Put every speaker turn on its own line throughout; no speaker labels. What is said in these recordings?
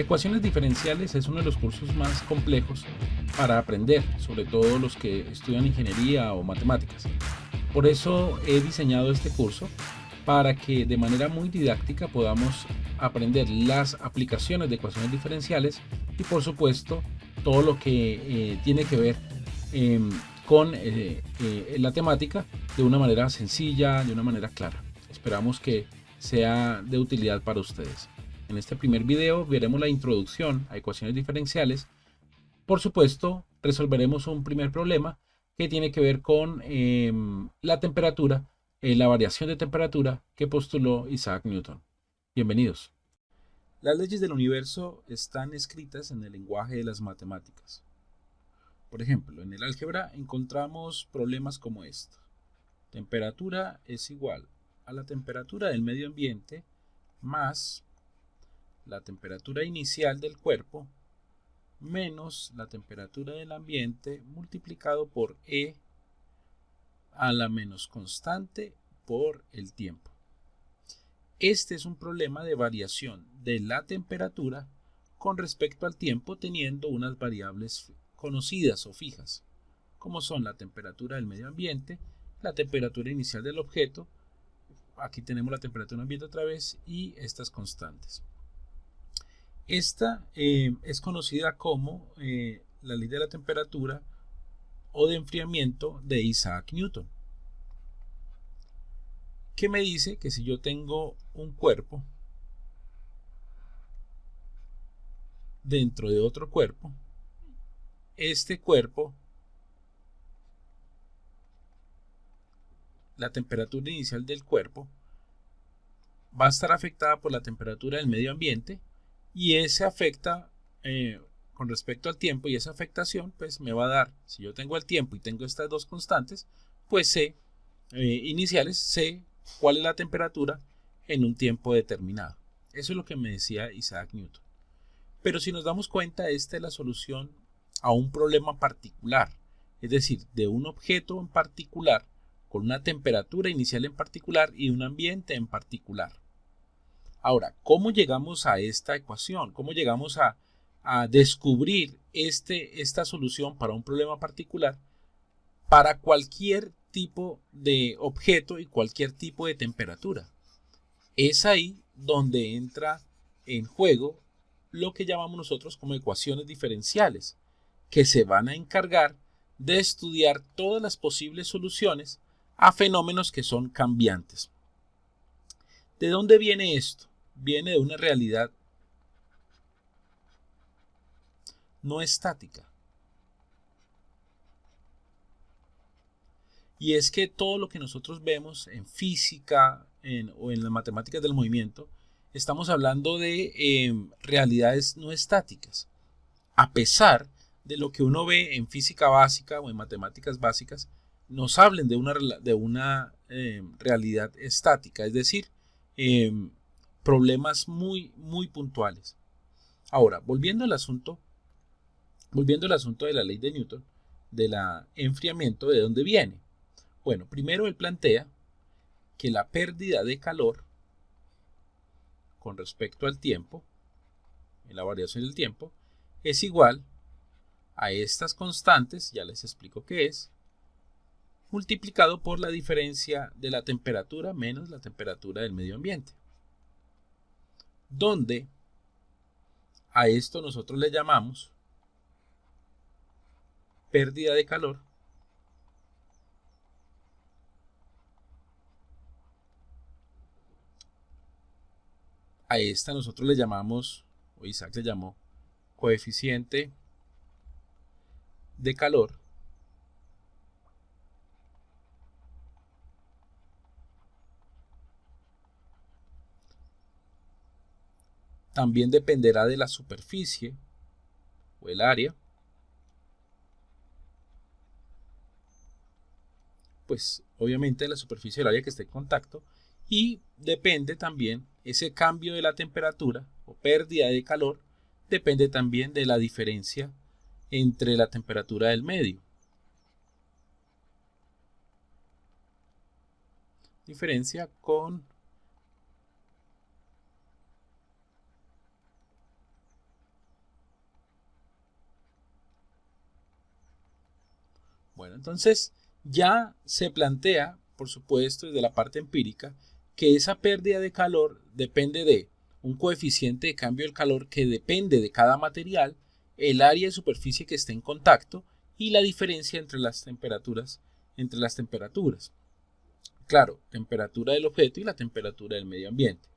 Ecuaciones diferenciales es uno de los cursos más complejos para aprender, sobre todo los que estudian ingeniería o matemáticas. Por eso he diseñado este curso para que de manera muy didáctica podamos aprender las aplicaciones de ecuaciones diferenciales y por supuesto todo lo que tiene que ver eh, con la temática de una manera sencilla, de una manera clara. Esperamos que sea de utilidad para ustedes. En este primer video veremos la introducción a ecuaciones diferenciales. Por supuesto, resolveremos un primer problema que tiene que ver con la temperatura, la variación de temperatura que postuló Isaac Newton. Bienvenidos. Las leyes del universo están escritas en el lenguaje de las matemáticas. Por ejemplo, en el álgebra encontramos problemas como estos. Temperatura es igual a la temperatura del medio ambiente más la temperatura inicial del cuerpo menos la temperatura del ambiente multiplicado por E a la menos constante por el tiempo. Este es un problema de variación de la temperatura con respecto al tiempo teniendo unas variables conocidas o fijas, como son la temperatura del medio ambiente, la temperatura inicial del objeto, aquí tenemos la temperatura del ambiente otra vez, y estas constantes. Esta es conocida como la ley de la temperatura o de enfriamiento de Isaac Newton, que me dice que si yo tengo un cuerpo dentro de otro cuerpo, este cuerpo, la temperatura inicial del cuerpo, va a estar afectada por la temperatura del medio ambiente y ese afecta con respecto al tiempo, y esa afectación pues me va a dar, si yo tengo el tiempo y tengo estas dos constantes, pues sé iniciales, sé cuál es la temperatura en un tiempo determinado. Eso es lo que me decía Isaac Newton. Pero si nos damos cuenta, esta es la solución a un problema particular, es decir, de un objeto en particular, con una temperatura inicial en particular y un ambiente en particular. Ahora, ¿cómo llegamos a esta ecuación? ¿Cómo llegamos a descubrir esta solución para un problema particular para cualquier tipo de objeto y cualquier tipo de temperatura? Es ahí donde entra en juego lo que llamamos nosotros como ecuaciones diferenciales, que se van a encargar de estudiar todas las posibles soluciones a fenómenos que son cambiantes. ¿De dónde viene esto? Viene de una realidad no estática. Y es que todo lo que nosotros vemos en física o en las matemáticas del movimiento, estamos hablando de realidades no estáticas. A pesar de lo que uno ve en física básica o en matemáticas básicas, nos hablen de una realidad estática, es decir, problemas muy, muy puntuales. Ahora, volviendo al asunto de la ley de Newton, del enfriamiento, ¿de dónde viene? Bueno, primero él plantea que la pérdida de calor con respecto al tiempo, en la variación del tiempo, es igual a estas constantes, ya les explico qué es, multiplicado por la diferencia de la temperatura menos la temperatura del medio ambiente. Donde a esto nosotros le llamamos pérdida de calor a esta nosotros le llamamos, o Isaac le llamó, coeficiente de calor también dependerá de la superficie o el área, pues obviamente de la superficie del área que esté en contacto, y depende también ese cambio de la temperatura o pérdida de calor, depende también de la diferencia entre la temperatura del medio. Diferencia con Bueno, entonces ya se plantea, por supuesto, desde la parte empírica, que esa pérdida de calor depende de un coeficiente de cambio del calor que depende de cada material, el área de superficie que esté en contacto y la diferencia entre las temperaturas. Claro, temperatura del objeto y la temperatura del medio ambiente.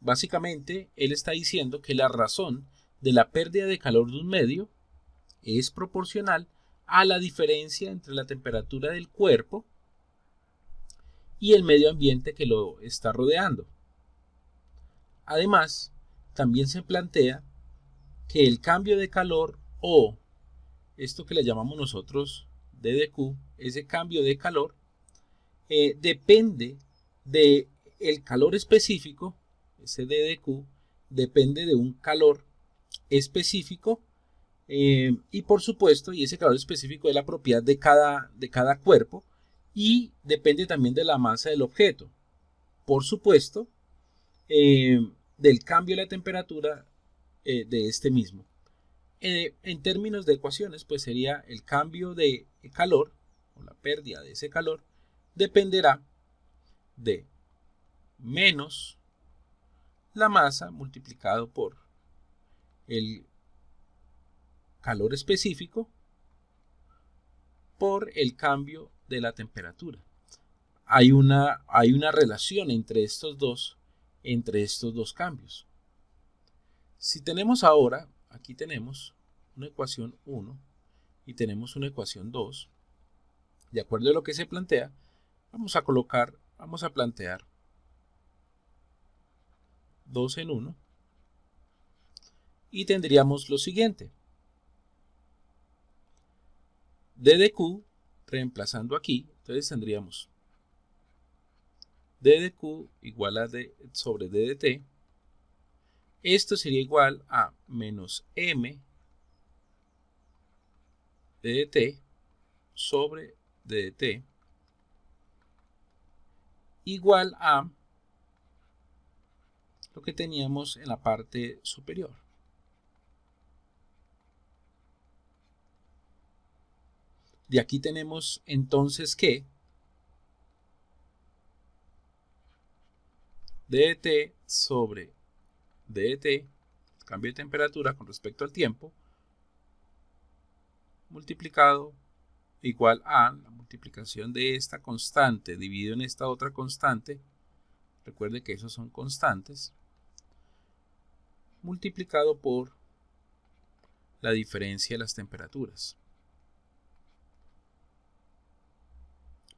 Básicamente, él está diciendo que la razón de la pérdida de calor de un medio es proporcional a la diferencia entre la temperatura del cuerpo y el medio ambiente que lo está rodeando. Además, también se plantea que el cambio de calor o esto que le llamamos nosotros DDQ, ese cambio de calor, depende del calor específico, ese DDQ depende de un calor específico y por supuesto, y ese calor específico es la propiedad de cada cuerpo y depende también de la masa del objeto. Por supuesto, del cambio de la temperatura de este mismo. En términos de ecuaciones, pues sería el cambio de calor o la pérdida de ese calor dependerá de menos la masa multiplicado por el calor específico por el cambio de la temperatura. Hay una relación entre estos dos cambios. Si tenemos ahora, aquí tenemos una ecuación 1 y tenemos una ecuación 2, de acuerdo a lo que se plantea, vamos a plantear 2 en 1 y tendríamos lo siguiente. DDQ, reemplazando aquí, entonces tendríamos DDQ igual a D sobre DDT. Esto sería igual a menos M DDT sobre DDT igual a lo que teníamos en la parte superior. De aquí tenemos entonces que DDT sobre DDT, cambio de temperatura con respecto al tiempo, multiplicado igual a la multiplicación de esta constante dividido en esta otra constante, recuerde que esos son constantes, multiplicado por la diferencia de las temperaturas.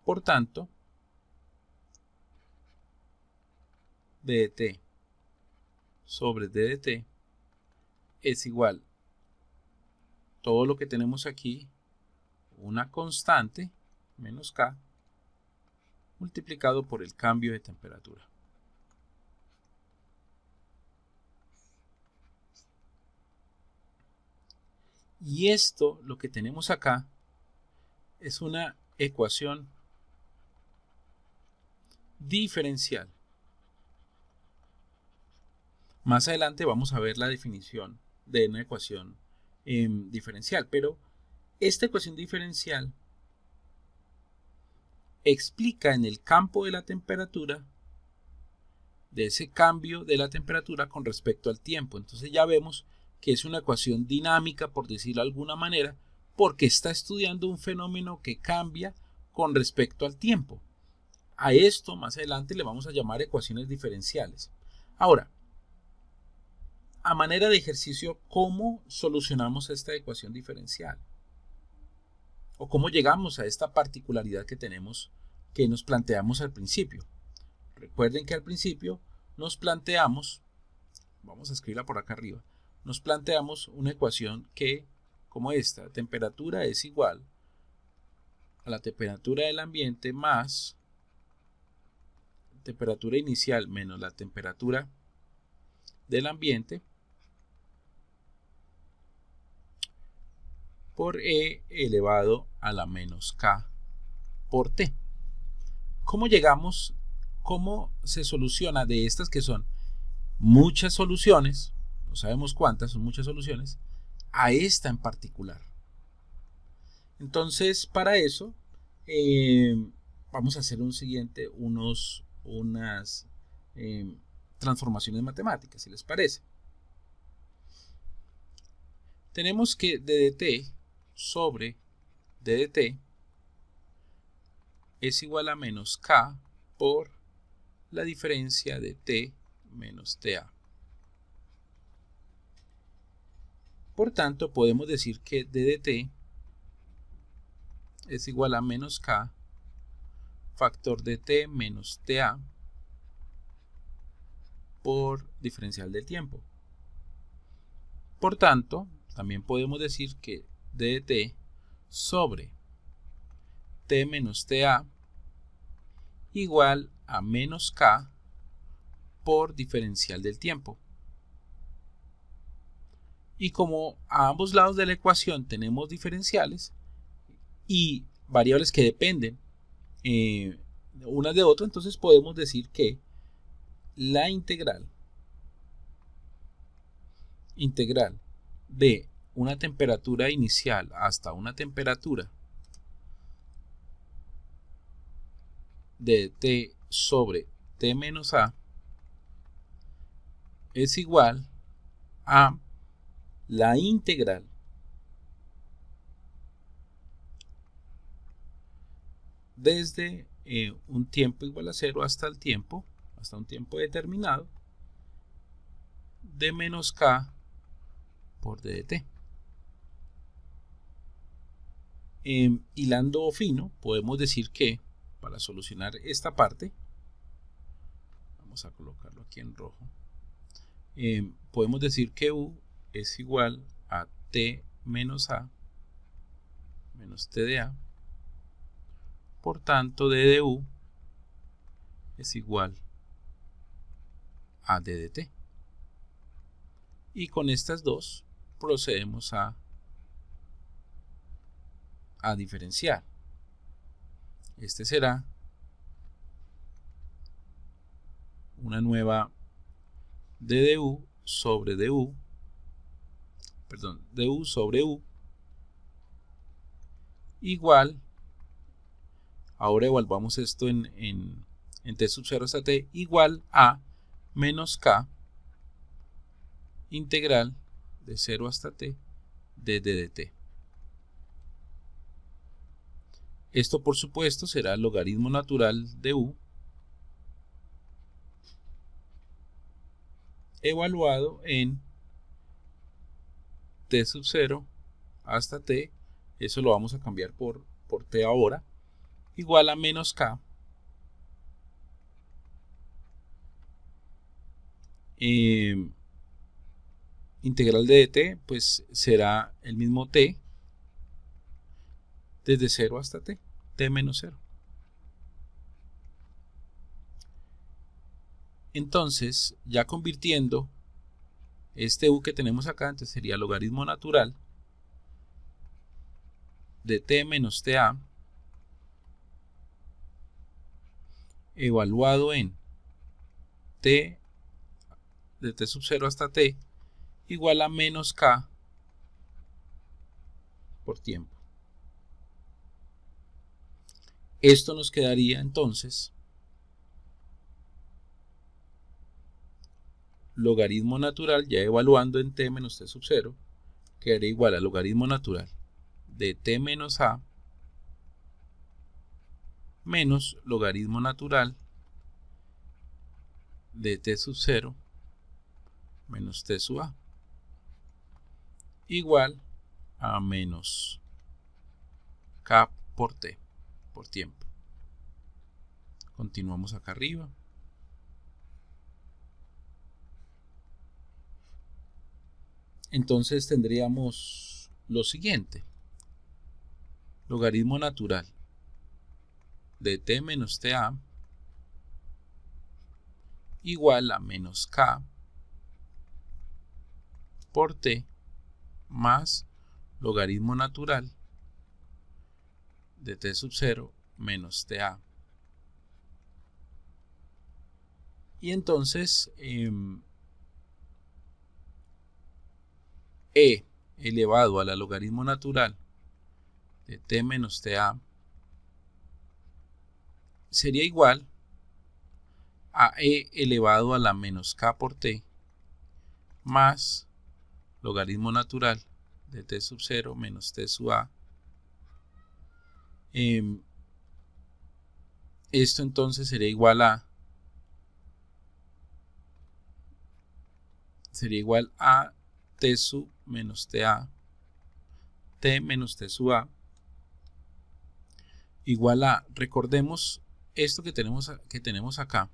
Por tanto, DDT sobre DDT es igual todo lo que tenemos aquí, una constante menos K multiplicado por el cambio de temperatura. Y esto, lo que tenemos acá, es una ecuación diferencial. Más adelante vamos a ver la definición de una ecuación diferencial, pero esta ecuación diferencial explica en el campo de la temperatura, de ese cambio de la temperatura con respecto al tiempo. Entonces ya vemos que es una ecuación dinámica, por decirlo de alguna manera, porque está estudiando un fenómeno que cambia con respecto al tiempo. A esto más adelante le vamos a llamar ecuaciones diferenciales. Ahora, a manera de ejercicio, ¿cómo solucionamos esta ecuación diferencial? ¿O cómo llegamos a esta particularidad que tenemos, que nos planteamos al principio? Recuerden que al principio nos planteamos, vamos a escribirla por acá arriba, nos planteamos una ecuación que, como esta, temperatura es igual a la temperatura del ambiente más temperatura inicial menos la temperatura del ambiente por E elevado a la menos K por T. ¿Cómo llegamos? ¿Cómo se soluciona de estas que son muchas soluciones? No sabemos cuántas, son muchas soluciones, a esta en particular. Entonces, para eso, vamos a hacer unas transformaciones matemáticas, si les parece. Tenemos que ddt sobre ddt es igual a menos k por la diferencia de t menos ta. Por tanto, podemos decir que ddt es igual a menos k factor de t menos ta por diferencial del tiempo. Por tanto, también podemos decir que ddt sobre t menos ta igual a menos k por diferencial del tiempo. Y como a ambos lados de la ecuación tenemos diferenciales y variables que dependen unas de otras, entonces podemos decir que la integral de una temperatura inicial hasta una temperatura de t sobre t menos a es igual a la integral desde un tiempo igual a 0 hasta un tiempo determinado de menos k por ddt. Hilando fino, podemos decir que para solucionar esta parte, vamos a colocarlo aquí en rojo, podemos decir que u es igual a t menos a menos t de a. Por tanto, d de u es igual a d de t. Y con estas dos procedemos a diferenciar. Este será una nueva d de u sobre du, perdón, du sobre u igual, ahora evaluamos esto en t sub 0 hasta t, igual a menos k integral de 0 hasta t de d de t. Esto, por supuesto, será el logaritmo natural de u evaluado en t sub 0 hasta t, eso lo vamos a cambiar por t ahora, igual a menos k integral de dt, pues será el mismo t desde 0 hasta t menos 0. Entonces, ya convirtiendo este u que tenemos acá, entonces sería logaritmo natural de t menos ta evaluado en t de t sub 0 hasta t igual a menos k por tiempo. Esto nos quedaría entonces logaritmo natural, ya evaluando en t menos t sub 0, quedaría igual a logaritmo natural de t menos a menos logaritmo natural de t sub 0 menos t sub a igual a menos k por t por tiempo. Continuamos acá arriba. Entonces tendríamos lo siguiente: logaritmo natural de t menos ta igual a menos k por t más logaritmo natural de t sub 0 menos ta. Y entonces e elevado a la logaritmo natural de t menos ta sería igual a e elevado a la menos k por t más logaritmo natural de t sub 0 menos t sub a. Esto entonces sería igual a t sub menos ta, t menos t sub a, igual a, recordemos esto que tenemos acá,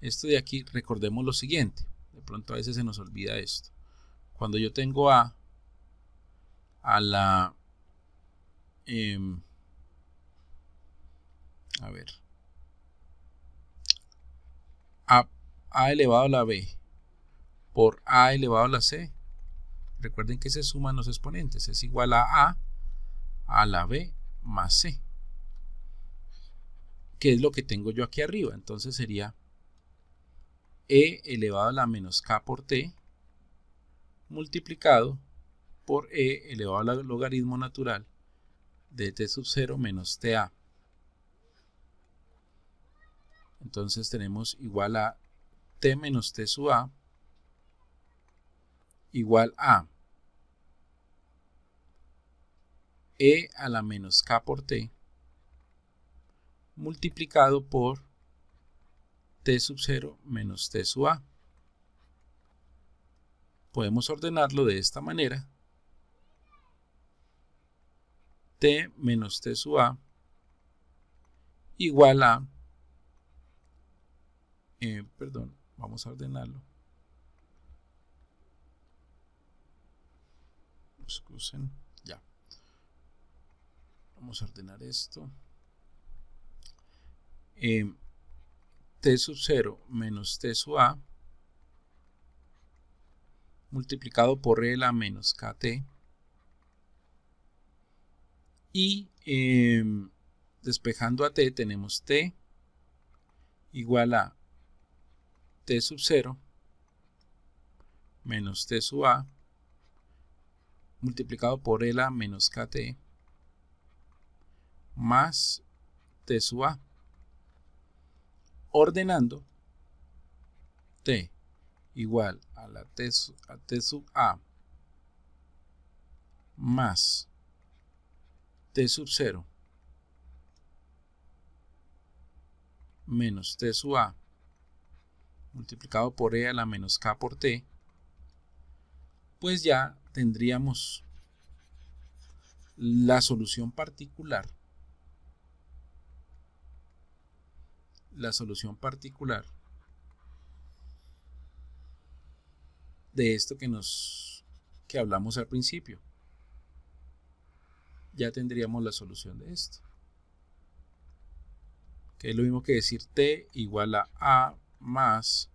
esto de aquí, recordemos lo siguiente, de pronto a veces se nos olvida esto. Cuando yo tengo a la a elevado a la b por a elevado a la c, recuerden que se suman los exponentes, es igual a la b más c, que es lo que tengo yo aquí arriba. Entonces sería e elevado a la menos k por t multiplicado por e elevado al logaritmo natural de t sub 0 menos ta. Entonces tenemos igual a t menos t sub a igual a e a la menos k por t multiplicado por t sub 0 menos t sub a. Podemos ordenarlo de esta manera: t menos t sub a igual a, vamos a ordenarlo. Excusen, ya. Vamos a ordenar esto. T sub 0 menos t sub a multiplicado por e a la menos kt, y despejando a t tenemos t igual a t sub 0 menos t sub a multiplicado por e a la menos kt más t sub a. Ordenando, t igual a la t sub a más t sub 0 menos t sub a multiplicado por e a la menos k por t, pues ya tendríamos la solución particular de esto que hablamos al principio. Ya tendríamos la solución de esto, que es lo mismo que decir t igual a más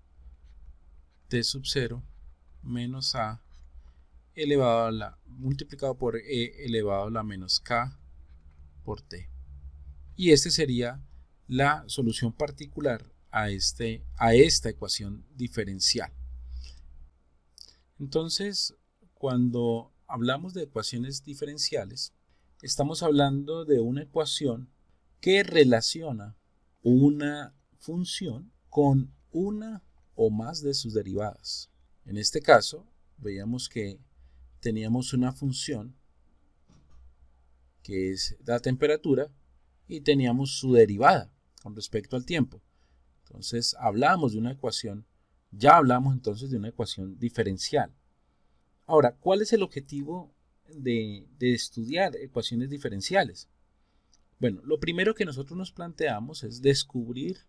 t sub 0 menos a elevado a la multiplicado por e elevado a la menos k por t. Y este sería la solución particular a esta ecuación diferencial. Entonces, cuando hablamos de ecuaciones diferenciales, estamos hablando de una ecuación que relaciona una función con una o más de sus derivadas. En este caso, veíamos que teníamos una función que es la temperatura y teníamos su derivada con respecto al tiempo. Entonces hablamos de una ecuación, ya hablamos entonces de una ecuación diferencial. Ahora, ¿cuál es el objetivo de estudiar ecuaciones diferenciales? Bueno, lo primero que nosotros nos planteamos es descubrir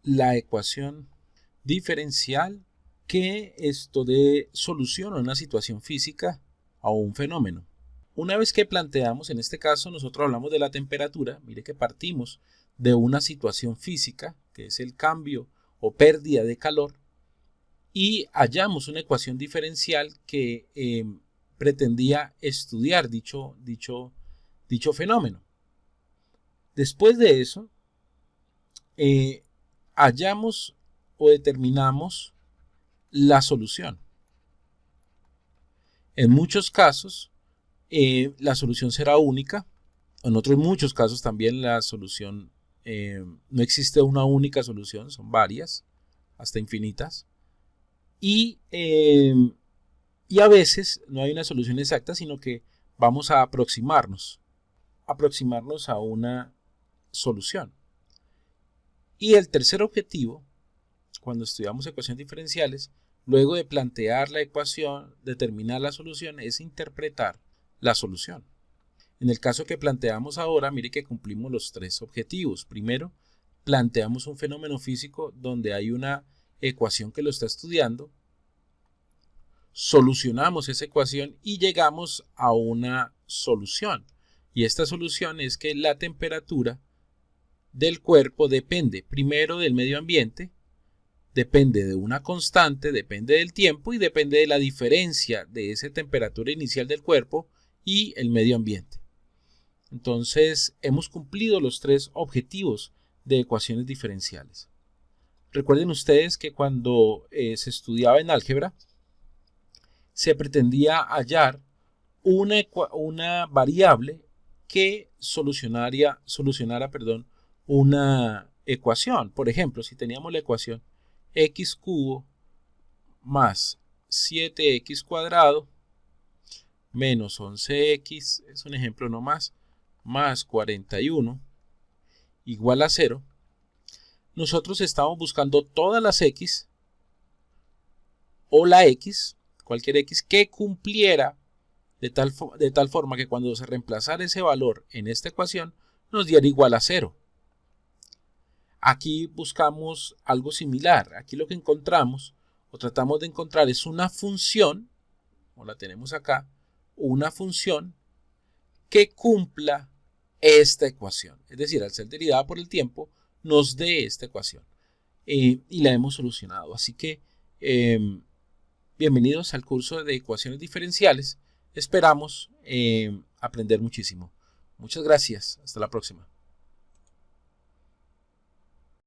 la ecuación diferencial que esto dé solución a una situación física o un fenómeno. Una vez que planteamos, en este caso nosotros hablamos de la temperatura, mire que partimos de una situación física, que es el cambio o pérdida de calor, y hallamos una ecuación diferencial que pretendía estudiar dicho fenómeno. Después de eso, hallamos o determinamos la solución. En muchos casos, la solución será única. En otros muchos casos también la solución, no existe una única solución, son varias, hasta infinitas. Y a veces no hay una solución exacta, sino que vamos a aproximarnos a una solución. Y el tercer objetivo, cuando estudiamos ecuaciones diferenciales, luego de plantear la ecuación, determinar la solución, es interpretar la solución. En el caso que planteamos ahora, mire que cumplimos los tres objetivos. Primero, planteamos un fenómeno físico donde hay una ecuación que lo está estudiando, solucionamos esa ecuación y llegamos a una solución. Y esta solución es que la temperatura del cuerpo depende primero del medio ambiente, depende de una constante, depende del tiempo y depende de la diferencia de esa temperatura inicial del cuerpo y el medio ambiente. Entonces, hemos cumplido los tres objetivos de ecuaciones diferenciales. Recuerden ustedes que cuando se estudiaba en álgebra, se pretendía hallar una variable que solucionara una ecuación. Por ejemplo, si teníamos la ecuación x cubo más 7x cuadrado menos 11x, es un ejemplo nomás, más 41 igual a 0, nosotros estamos buscando todas las x o la x, cualquier x que cumpliera de tal forma que cuando se reemplazara ese valor en esta ecuación nos diera igual a 0. Aquí buscamos algo similar. Aquí lo que encontramos o tratamos de encontrar es una función, como la tenemos acá, una función que cumpla esta ecuación. Es decir, al ser derivada por el tiempo, nos dé esta ecuación. Y la hemos solucionado. Así que bienvenidos al curso de ecuaciones diferenciales. Esperamos aprender muchísimo. Muchas gracias. Hasta la próxima.